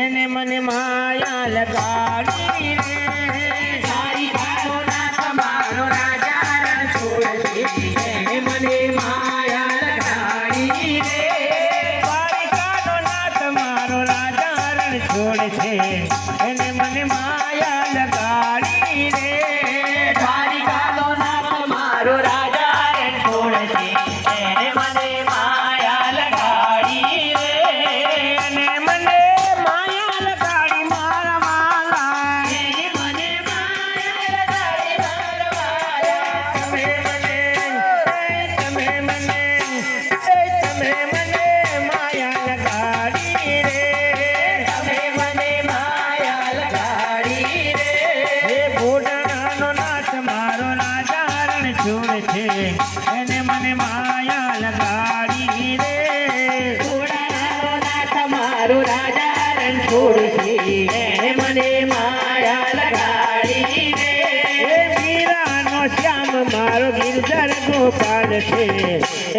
એને મને માયા લગાડી રે દ્વારિકાનો નાથ મારો રાજા રણ છોડશે એને મને માયા લગાડી રે દ્વારિકાનો નાથ મારો રાજા રણ છોડશે એને મને માયા લગાડી રે દ્વારિકાનો નાથ મારો રાજા રણ છોડશે એને મને માયા લગાડી રે એને મને માયા લગાડી મારા વાલા એને મને માયા લગાડી મારા વાલા તમે મને માયા લગાડી રે તમે મને માયા લગાડી રે હે ભોળાનો નાથ મારો રાજા રણ છોડશે એને મને માયા લગાડી રે ભોળાનો નાથ મારો રાજા રણ છોડશે એને મને માયા લગાડી રે હે વીરાનો શ્યામ મારો ગિરધર ગોપાલ છે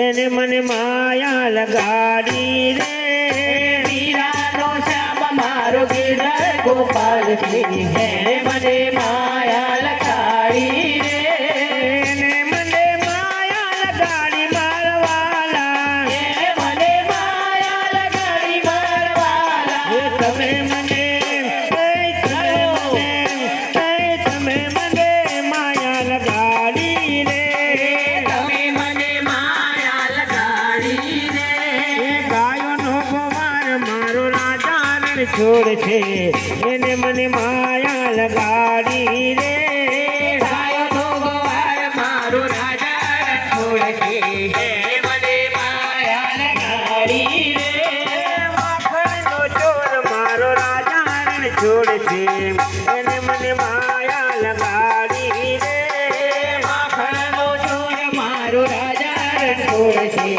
એને મને માયા લગાડી રે વીરાનો શ્યામ મારો ગિરધર ગોપાલ છે એને મને માયા લગાડી રે એને મને માયા લગાડી મારા વાલા એને મને માયા લગાડી મારા વાલા હે તમે મને માયા લગાડી રે તમે મને માયા લગાડી રે ગાયોનો ગોવાર મારો રાજા રણ છોડશે એને મને માયા લગાડી રે ગાયોનો ગોવાર મારો રાજા રણ છોડશે એને મને માયા લગાડી રે માખણનો ચોર મારો રાજા રણ છોડશે એને મને માયા લગાડી રે માખણનો ચોર મારો રાજા રણ છોડશે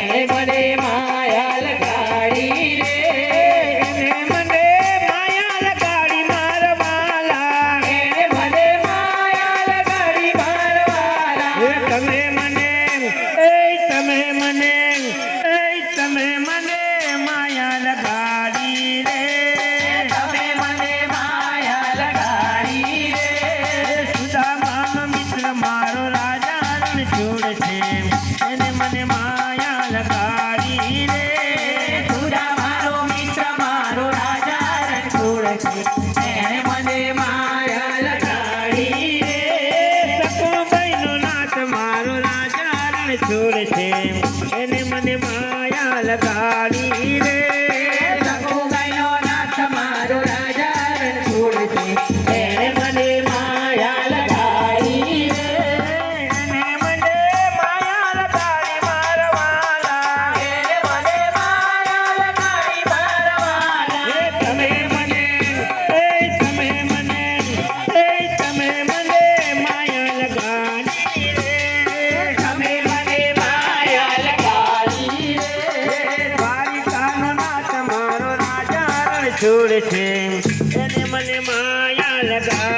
એને મને માયા લગાડી રે એને મને માયા લગાડી મારા વાલા એને મને માયા લગાડી મારા વાલા હે તમે મને માયા લગાડી રે તમે મને માયા લગાડી રે સુદામાનો મિત્ર મારો રાજા રણ છોડશે એને મને માયા લગાડી રે સુદામાનો મિત્ર મારો રાજા રણ છોડશે એને મને માયા લગાડી રે સકોબાઈનો નાથ મારો રાજા રણ છોડશે એને મને માયા લગાડી રે સકોબાઈનો નાથ મારો રાજા રણ છોડશે એને મને માયા લગાડી રે એને મને માયા લગાડી મારા વાલા એને મને માયા લગાડી મારા વાલા હે તમે મને માયા લગાડી રે તમે મને માયા લગાડી રે દ્વારિકાનો નાથ મારો રાજા રણ છોડશે એને મને માયા લગાડી